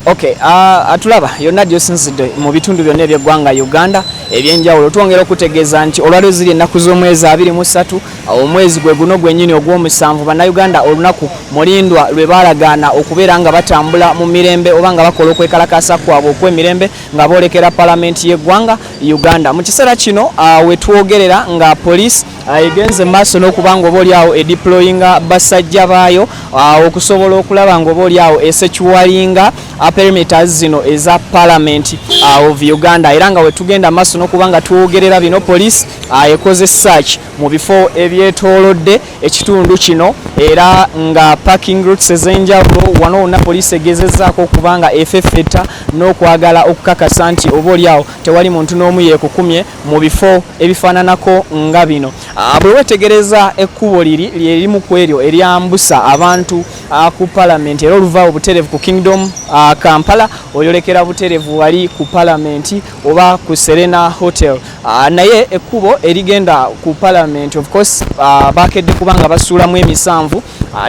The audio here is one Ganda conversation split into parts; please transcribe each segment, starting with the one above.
Okay, atulaba yonna gyosinzidde mu bitundu byonna eby'eggwanga Uganda ebyenjawulo twongera okutegeeza nti olwaliro ziri ennaku z'omwezi 23 omwezi gwe guno gwennyini ogw'omusanvu bannayuganda olunaku mulindwa lwe baalagaana okubeera nga batambula mu mirembe oba nga bakola okwekalakaasa kwabwe okw'emirembe nga boolekera palamenti y'eggwanga Uganda. Mu kiseera kino we twogerera nga poliisi egenze maaso n'okuba nga obaolyawo edeployinga basajja baayo okusobola okulaba nga obaolyawo esecuwalinga perimeters zino eza Parliament of Uganda era nga we tugenda maaso n'okuba nga twogerera bino poliisi ekoze search mu bifo ebyetoolodde ekitundu kino era nga parking routes ez'enjawulo wano wonna poliisi egezezzaako okuba nga efeffetta n'okwagala okukakasa nti obaolyawo tewali muntu n'omu yeekukumye mu bifo ebifaananako nga bino. Bwe wetegereza ekkubo lyerimu ku eryo eryambusa abantu ku Parliament era oluva obuterevu ku Kingdom Kampala oyolekera buterevu wali ku Parliament oba ku Serena Hotel. Naye ekkubo erigenda ku Parliament of course bakedde kubanga basuulamu emisanvu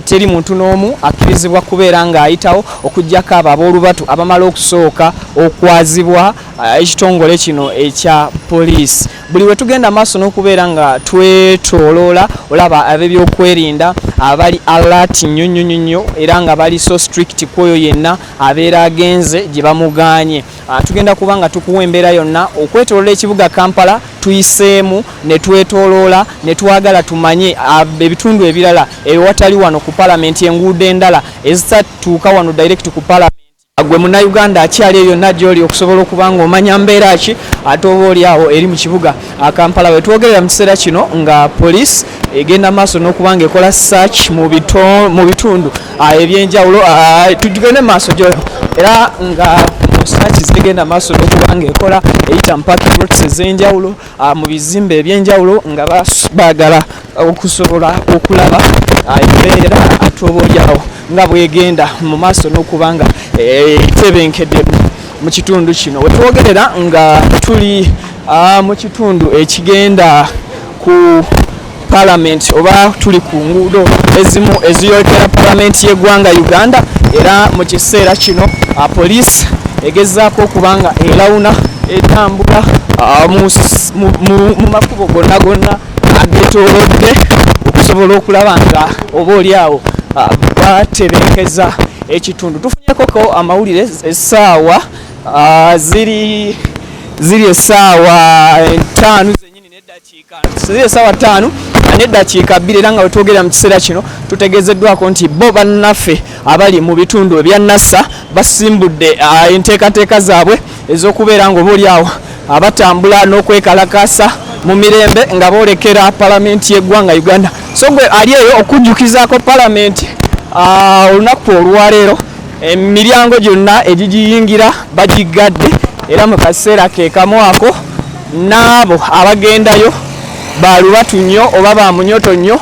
teri muntu n'omu akkirizibwa kubeera ng'ayitawo okuggyako abo ab'olubatu abamala okusooka okwazibwa ekitongole kino ekya poliisi. Buli we tugenda maaso n'okubeera nga twetooloola olaba ab'ebyokwerinda abali alert nnyo era nga bali so strict kwoyo yenna abeera agenze gye bamugaanye. Tugenda kuba nga tukuwa embeera yonna okwetooloola ekibuga Kampala tuyiseemu ne twetooloola ne twagala tumanye ebitundu ebirala ewatali wano ku Parliament enguudo endala ezitatuuka wano direct ku Parliament. Gwe munnayuganda akyali eyo yonna gy'oli okusobola okuba nga omanya mbeera ki ate oba oliawo eri mu kibuga Kampala. We twogerera mu kiseera kino nga poliisi egenda maaso n'okuba nga ekola search mu bitundu ebyenjawulo tugende maaso gyo era nga search zigenda maaso n'okuba nga ekola eyita mu parking routes ez'enjawulo mu bizimbe ebyenjawulo nga baagala okusobola okulaba embeera ate oba oliawo nga bwegenda mu maaso n'okuba nga tebenkedde mu kitundu kino. We twogerera nga tuli mu kitundu ekigenda ku Parliament oba tuli ku nguudo ezimu eziyolekera Parliament y'eggwanga Uganda era mu kiseera kino poliisi egezzaako okuba nga elawuna etambula mu makubo gonna agetoolodde okusobola okulaba nga oba oliawo batebenkeza ekitundu. Tufunyeko amawulire essaawa ziri essaawa 5 zenyini n'eddakiika ziri essaawa 5 n'eddakiika 2 era nga wetwogerera mu kiseera kino tutegeezeddwako nti bo bannaffe abali mu bitundu ebya Nassa basimbudde enteekateeka zaabwe ez'okubeera nga oba oliawo abatambula n'okwekalakaasa mu mirembe nga boolekera Palamenti y'eggwanga Uganda. So gwe ali eyo okujjukizaako Palamenti olunaku olwaleero emiryango gyonna egigiyingira bagigadde era mu kaseera ke kamu ako n'abo abagendayo balubatu nnyo oba bamunyoto nnyo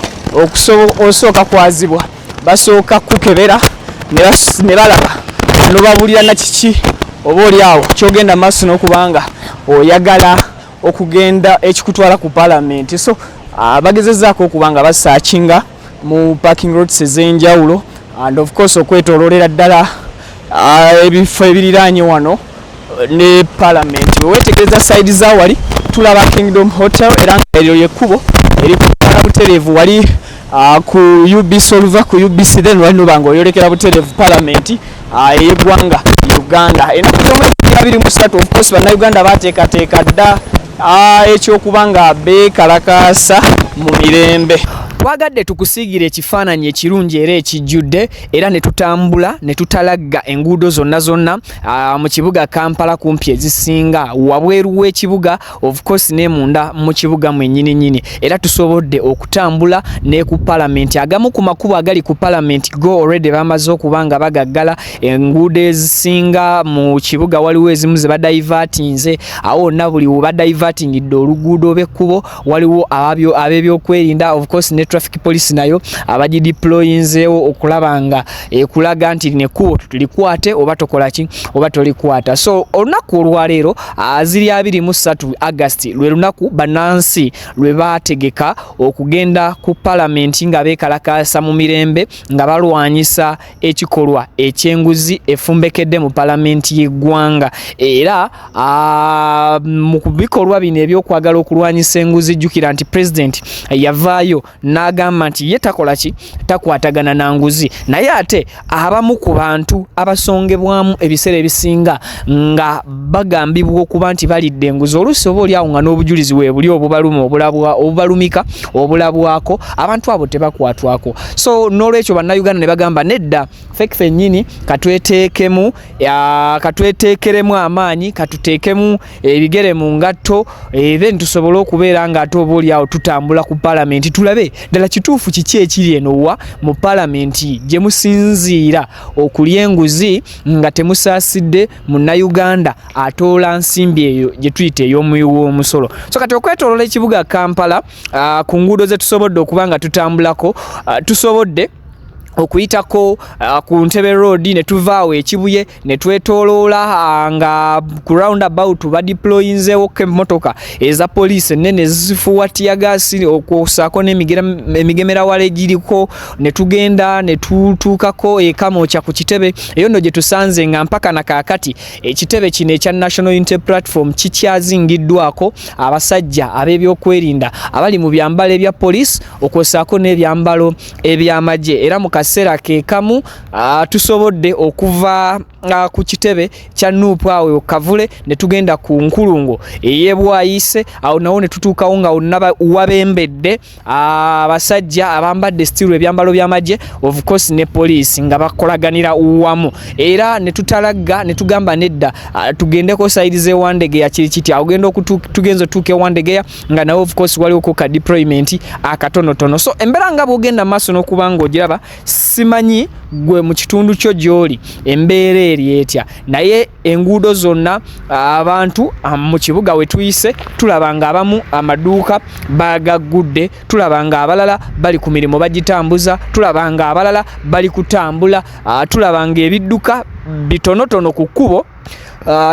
osooka kwazibwa basooka kukebera ne balaba nobabulira na kiki oba oliawo kyogenda maaso n'okubanga oyagala okugenda ekikutwala ku Parliament. So bagezezzaako okuba nga basaakinga mu parking routes ez'enjawulo and of course okwetooloolera ddala ebifo ebiriraanye wano ne Parliament. Wewetegereza side za wali tulaba Kingdom Hotel era nga eryo yekkubo eri kutwala butereevu wali ku UBC oluva ku UBC then wali noba nga oyolekera butereevu Parliament ey'eggwanga Uganda. Ennaku z'omwezi 23 of course bannayuganda bateekateeka dda ekyokuba nga beekalakaasa mu mirembe. Twagadde tukusiigira ekifaananyi ekirungi era ekijjudde era ne tutambula ne tutalagga enguudo zonna mu kibuga Kampala kumpi ezisinga wabweru w'ekibuga of course ne munda mu kibuga mwennyini era tusobodde okutambula ne ku Parliament. Agamu ku makubo agali ku Parliament go already bamaze okuba nga bagaggala enguudo ezisinga mu kibuga waliwo ezimu ze badivertinze awo na buli we badivertingidde oluguudo b'ekkubo waliwo ab'ebyokwerinda of course ne traffic police nayo abagideployinzeewo okulaba nga ekulaga nti nekubo tulikwate oba tokolaki oba tolikwata. So olunaku olwaleero ziri 23 August lwe lunaku bannansi lwe baategeka okugenda ku parliament nga beekalakaasa mu mirembe nga balwanyisa ekikolwa ekyenguzi efumbekedde mu parliament y'eggwanga. Era mu bikolwa bino ebyokwagala okulwanyisa enguzi jjukira nti president yavaayo n'agamba nti ye takolaki takwatagana na nguzi, naye ate abamu ku bantu abasongebwamu ebiseera ebisinga nga bagambibwa okuba nti balidde enguzi oluusi oba oli awo nga n'obujulizi weebuli obubaluma obubalumika obulabwako abantu abo tebakwatwako. So n'olwekyo bannayuganda ne bagamba nedda ffe nnyini katweteekeremu amaanyi katuteekemu ebigere mu ngatto then tusobole okubeera nga ate oba oli awo tutambula ku parliament tulabe ddala kituufu kiki ekiri eno mu parliament gye musinziira okulya enguzi nga temusaasidde munnayuganda atoola nsimbi eyo gye tuyita ey'omuwi w'omusolo. So kati okwetoolola ekibuga Kampala ku nguudo ze tusobodde okuba nga tutambulako tusobodde okuyitako ku Ntebe Road ne tuvaawo ekibuye ne twetooloola nga ku roundabout badeployinzeewo emmotoka eza poliisi ennene ezifuuwa tiyagaasi okusaako n'emigemera wala egiriko ne tugenda ne tutuukako ekamooca ku kitebe eyo nno gye tusanze nga mpaka na kaakati ekitebe kino ekya National Unity Platform kikyazingiddwako abasajja ab'ebyokwerinda abali mu byambalo ebya poliisi okwosaako n'ebyambalo eby'amagye. Era mu kaseera keekamu tusobodde okuva ku kitebe kya Nuupu awo Kavule ne tugenda ku nkulungo ey'Ebwayise awo nawo ne tutuukawo nga wonna wabembedde abasajja abambadde stiru ebyambalo by'amagye of course ne poliisi nga bakolaganira wamu. Era ne tutalagga ne tugamba nedda tugendeko sayidi z'Ewandegeya kiri kiti awo tugenza otuuka Ewandegeya nga nawo of course waliwo ka deployment akatonotono. So embeera nga bw'ogenda maaso n'okuba ng'ogiraba simanyi gwe mu kitundu kyo gy'oli embeera eri etya, naye enguudo zonna abantu mu kibuga we tuyise tulaba nga abamu amaduuka bagaggudde, tulaba nga abalala bali ku mirimu bagitambuza, tulaba nga abalala bali kutambula, tulaba nga ebidduka bitonotono ku kkubo.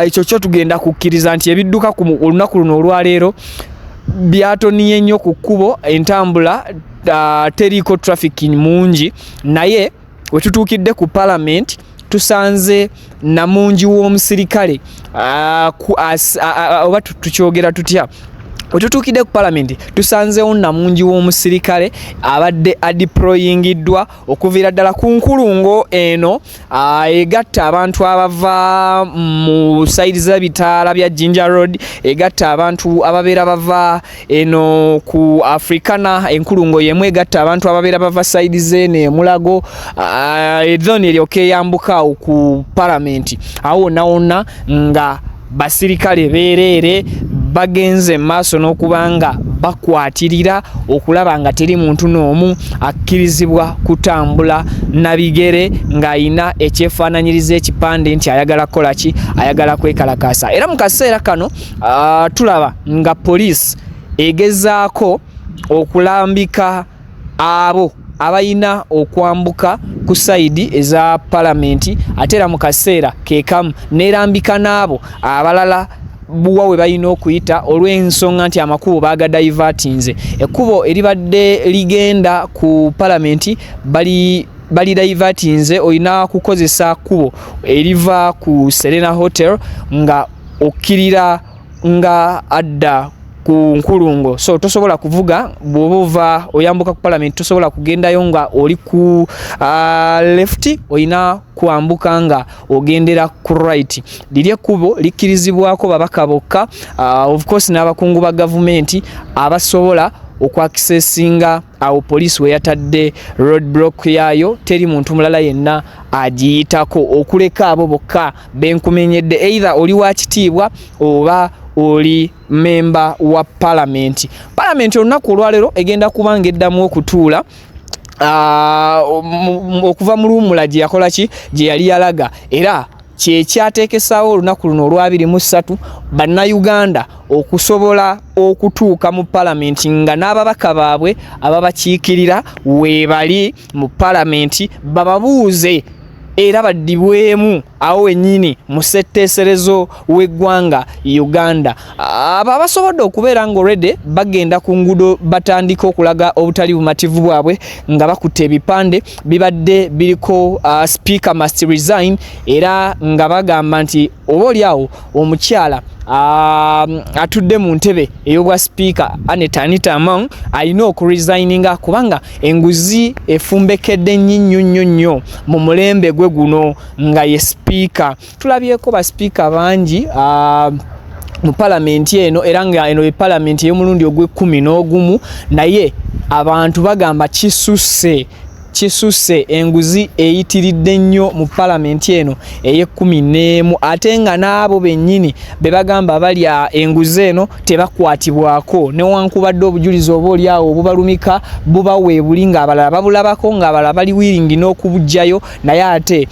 Ekyo kyo tugenda kukkiriza nti ebidduka ku olunaku luno olwaleero byatoniye nnyo ku kkubo, entambula teriiko traffic mungi, naye we tutuukidde ku parliament tusanze namungi w'omusirikale oba tukyogera tutya Otutuukidde ku parliament tusanzeewo namungi w'omusirikale abadde adeployingiddwa okuviira ddala ku nkulungo eno egatta abantu abava mu sayidi z'ebitaala bya Jinja Road, egatta abantu ababeera bava eno ku Africana, enkulungo yemu egatta abantu ababeera bava sayidi z'eno Mulago, ezoni eryoka eyambuka ku parliament awo wonna nga basirikale beerere bagenze maaso n'okubanga bakwatirira okulaba nga teri muntu n'omu akkirizibwa kutambula na bigere ng'ayina ekyefaananyiriza ekipande nti ayagala kukola ki, ayagala kwekalakaasa. Era mu kaseera kano tulaba nga poliisi egezaako okulambika abo abayina okwambuka ku sayidi eza parliament, ate era mu kaseera keekamu neerambika n'abo abalala buwa we balina okuyita olw'ensonga nti amakubo bagadaivatinze. Ekkubo eribadde ligenda ku parliament bali divertinze, olina kukozesa kkubo eriva ku Serena Hotel nga okkirira nga adda ku nkulungo. So tosobola kuvuga bw'ova oyambuka ku parliament, tosobola kugendayo nga oli ku left, oyina kwambuka nga ogendera ku right. Liri ekkubo likkirizibwako babaka bokka, of course n'abakungu ba gavumenti abasobola okwakisesinga awo poliisi we yatadde roadblock yaayo, teri muntu mulala yenna agiyitako okuleka abo bokka benkumenyedde, either oli wa kitiibwa oba oli member wa parliament. Parliament olunaku olwaleero egenda kubanga eddamu okutuula okuva mu luwummula gye yakola ki, gye yali yalaga, era kye kyateekesaawo olunaku luno olwa 23 bannayuganda okusobola okutuuka mu palamenti nga n'ababaka baabwe ababakiikirira weebali mu palamenti bababuuze era baddibwemu awo wennyini mu ssetteeserezo w'eggwanga Uganda. Abo abasobodde okubeera nga already bagenda ku nguudo batandika okulaga obutali bumativu bwabwe nga bakutte ebipande bibadde biriko speaker must resign, era nga bagamba nti oboolyawo omukyala atudde mu ntebe ey'obwa speaker Anita Among alina okuresigninga kubanga enguzi efumbekedde nnyo mu mulembe gwe guno nga ye speaker. Tulabyeko ba speaker bangi mu palamenti eno era nga eno ye palamenti y'omulundi ogw'11 naye abantu bagamba kisusse enguzi eyitiridde nnyo mu palamenti eno eye-11 ate nga n'abo bennyini be bagamba balya enguzi eno tebakwatibwako newankubadde obujulizi oboolyawo obubalumika bubaweebuli ng'abalala babulabako ng'abalala bali wiringi n'okubugjayo naye ate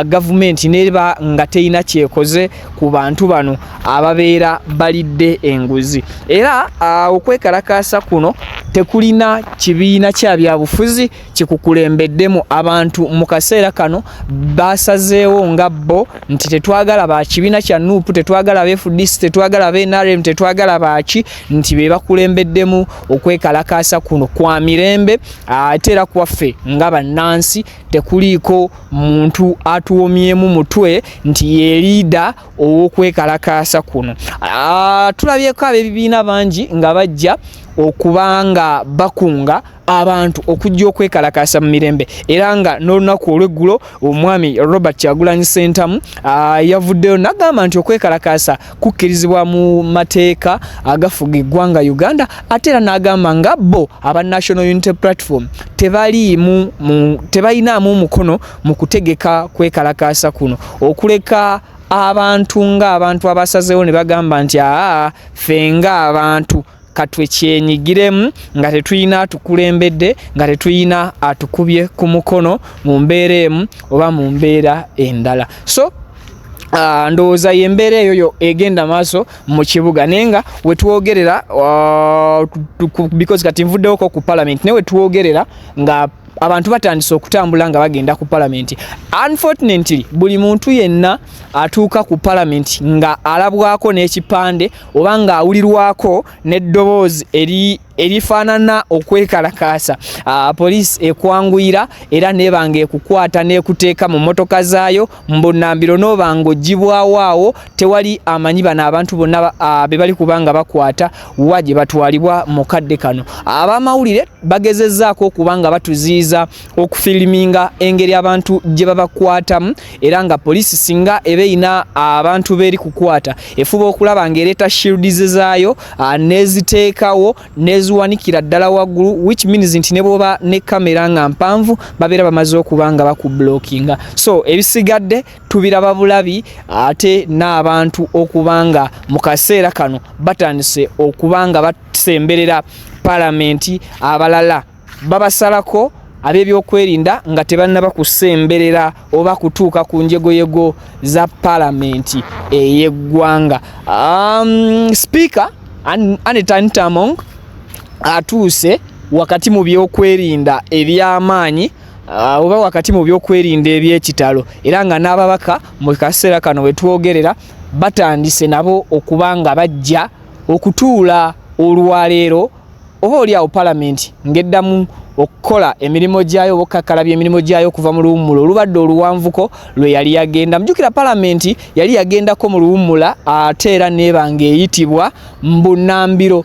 gavumenti neba nga terina kyekoze ku bantu bano ababeera balidde enguzi. Era okwekalakaasa kuno tekulina kibiina kya byabufuzi kikukulembeddemu. Abantu mu kaseera kano basazeewo nga bo nti tetwagala ba kibiina kya NUP, tetwagala ba FDC, tetwagala ba NRM, tetwagala baki, nti be bakulembeddemu okwekalakaasa kuno kwa mirembe. Ate era kwaffe nga bannansi tekuliiko muntu atuwomyemu mutwe nti ye leader ow'okwekalakaasa kuno. Tulabyeko ab'ebibiina bangi nga bajja okubanga bakunga abantu okujja okwekalakaasa mu mirembe, era nga n'olunaku olw'eggulo omwami Robert Kyagulanyi Ssentamu yavuddeyo n'agamba nti okwekalakaasa kukkirizibwa mu mateeka agafuga eggwanga Uganda, ate era n'agamba nga bo aba National Unity Platform tebayinaamu mukono mu kutegeka kwekalakaasa kuno, okuleka abantu ng'abantu abasazeewo ne bagamba nti ffe ng'abantu katwe kyenyigiremu nga tetuyina atukulembedde, nga tetuyina atukubye ku mukono mu mbeera emu oba mu mbeera endala. So ndowooza y'embeera eyo egenda maaso mu kibuga, naye nga wetwogerera because kati nvuddewoko ku palamenti, naye wetwogerera nga abantu batandise okutambula nga bagenda ku palamenti. Unfortunately buli muntu yenna atuuka ku palamenti nga alabwako n'ekipande oba nga awulirwako n'eddoboozi erifaanana okwekalakaasa, poliisi ekwanguyira era nebanga ekukwata n'ekuteeka mu motoka zaayo mbunnambiro n'obanga ogibwawo awo tewali amanyi bano abantu bonna be bali kubanga bakwata wa gye batwalibwa mu kadde kano. Ab'amawulire bagezezzaako okubanga batuziiza okufiliminga engeri abantu gye babakwatamu, era nga poliisi singa eba eyina abantu beeri kukwata efuba okulaba ng'ereeta shields zaayo n'eziteekawo ziwanikira ddala waggulu, which means nti ne bwoba ne kamera nga mpanvu babeera bamaze okuba nga bakublockinga. So ebisigadde tubiraba bulabi, ate n'abantu okubanga mu kaseera kano batandise okubanga basemberera palamenti, abalala babasalako ab'ebyokwerinda nga tebannaba kusemberera oba kutuuka ku njegoyego za palamenti ey'eggwanga. Speaker Anita Among atuuse wakati mu byokwerinda eby'amaanyi oba wakati mu byokwerinda eby'ekitalo, era nga n'ababaka mu kaseera kano wetwogerera batandise nabo okubanga bajja okutuula olwaleero oba oliawo palamenti ng'eddamu okukola emirimu gyayo, okukakkalabya emirimu gyayo okuva mu luwummula olubadde oluwanvuko lwe yali yagenda. Mujjukira palamenti yali yagendako mu luwummula ate era nebanga eyitibwa mbunnambiro,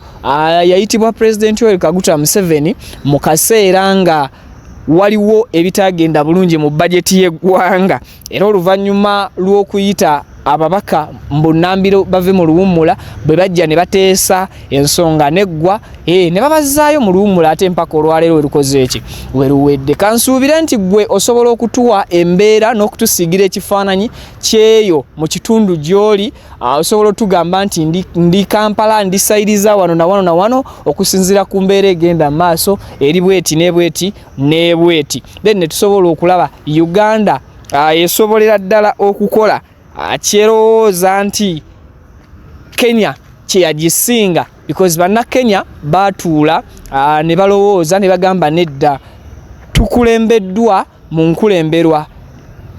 yayitibwa President Yoweri Kaguta Museveni mu kaseera nga waliwo ebitagenda bulungi mu bajeti y'eggwanga, era oluvannyuma lw'okuyita ababaka mbunnambiro bave mu luwummula bwe bajja ne bateesa ensonga neggwa ne babazaayo mu luwummula ate mpaka olwaleero werukoze eki weruwedde. Kansuubire nti gwe osobola okutuwa embeera n'okutusiigira ekifaananyi kyeyo mu kitundu gy'oli. Osobola otugamba nti ndi Kampala, ndi sayidiza wano na wano na wano, okusinziira ku mbeera egenda mu maaso eri bweti n'ebweti n'ebweti, then ne tusobola okulaba Uganda esobolera ddala okukola kyerowooza nti Kenya kyeyagisinga because banna Kenya batuula ne balowooza ne bagamba nedda tukulembeddwa mu nkulemberwa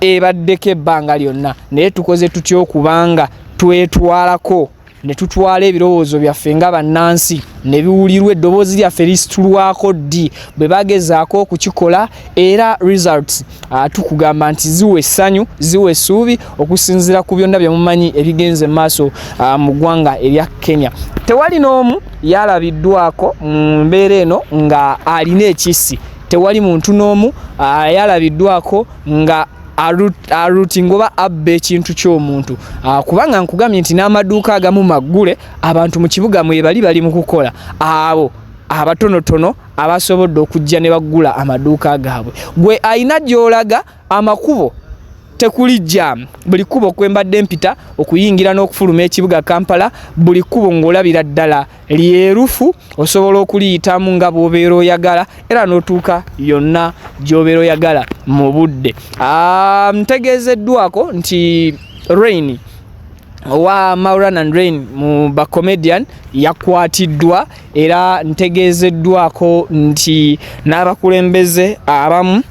ebaddeko ebbanga lyonna naye tukoze tutya okubanga twetwalako ne tutwala ebirowoozo byaffe nga bannansi ne biwulirwa eddoboozi lyaffe lisitulwako ddi bwe bagezaako okukikola era results tukugamba nti ziwa essanyu ziwa essuubi okusinziira ku byonna bye mumanyi ebigenze maaso mu ggwanga erya Kenya. Tewali n'omu yalabiddwako mu mbeera eno nga alina ekissi, tewali muntu n'omu yalabiddwako nga arutinga oba abba ekintu ky'omuntu kubanga nkugambye nti n'amaduuka agamu maggule abantu mu kibuga bali mu kukola abo abatonotono abasobodde okujja ne baggula amaduuka gaabwe. Gwe ayina gy'olaga amakubo tekuli jam, buli kubo kwembadde mpita okuyingira n'okufuluma ekibuga Kampala buli kubo ng'olabira ddala lyerufu osobola okuliyitamu nga bw'obeera oyagala era n'otuuka yonna gy'obeera oyagala mu budde. Ntegeezeddwako nti Rain wa Mauran and Rain mu bacomedian yakwatiddwa era ntegeezeddwako nti n'abakulembeze abamu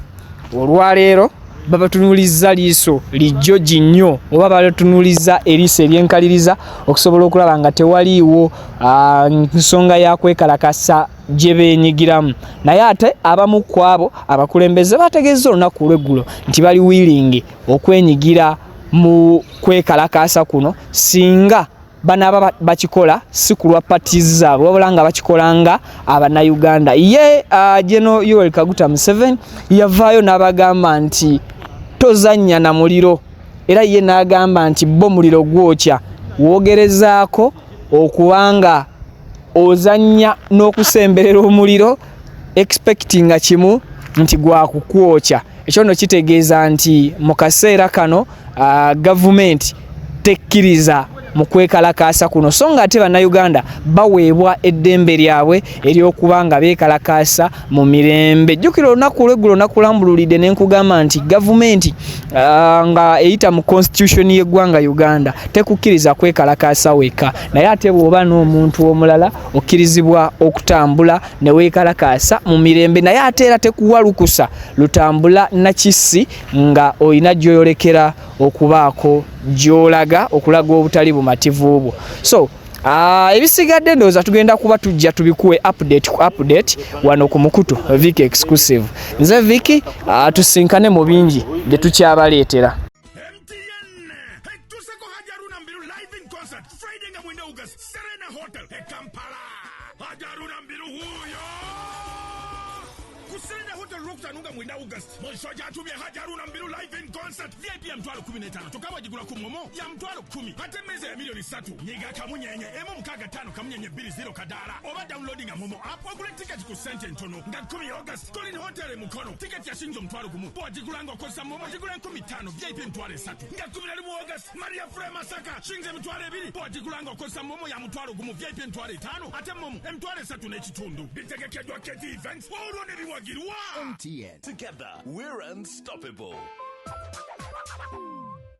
olwaleero babatunuliza liiso lijjoji nnyo oba babatunuliza eriiso eryenkaliriza okusobola okulaba nga tewaliiwo nsonga ya kwekalakasa gye beenyigiramu. Naye ate abamu ku abo abakulembeze bategeeza olunaku lw'eggulo nti bali willing okwenyigira mu kwekalakasa kuno singa banaba bakikola si kulwa parties zaabwe wabula nga bakikola nga Abannayuganda. Ye General Yoweri Kaguta Museveni yavaayo n'abagamba nti tozannya na muliro era ye n'agamba nti bo muliro gwokya woogerezaako okubanga ozannya n'okusemberera omuliro expectinga kimu nti gwakukwokya. Ekyo nno kitegeeza nti mu kaseera kano gavumenti tekkiriza mu kwekalakaasa kuno so nga ate Bannayuganda baweebwa eddembe lyabwe ery'okubanga beekalakaasa mu mirembe. Jjukira olunaku lw'eggulo nakulambululidde ne nkugamba nti gavumenti nga eyita mu constitution y'eggwanga Uganda tekukkiriza kwekalakaasa weka, naye ate bw'oba n'omuntu omulala okkirizibwa okutambula ne weekalakaasa mu mirembe, naye ate era tekuwa lukusa lutambula nakissi nga olina gy'oyolekera okubaako gy'olaga okulaga obutali bumativu bwo. So ebisigadde ndowooza tugenda kuba tujja tubikuwe update ku update wano ku Mukutu Viki Exclusive. Nze Viki tusinkane mu bingi bye tukyabaleetera. Monshoja atumye Haruna Mbiru live in concert VIP ya mtwalo 15 tukawa jigula ku momo ya mtwalo 10 ate meze ya milioni 3 nyiga kamunyenye emo mkaga 5 kamunyenye 20 kadala oba downloading ya momo app ogule ticket ku sente ntono nga 10 August Colin Hotel mukono ticket ya shinjo mtwalo gumu bo jigulanga okosa momo jigula 15 VIP mtwalo 3 nga 11 August Maria Frema Saka shinje mtwalo 2 bo jigulanga okosa momo ya mtwalo gumu VIP mtwalo 5 ate momo mtwalo 3 n'ekitundu bitegekeddwa Keti Events olwo ne biwagirwa MTN together we're unstoppable.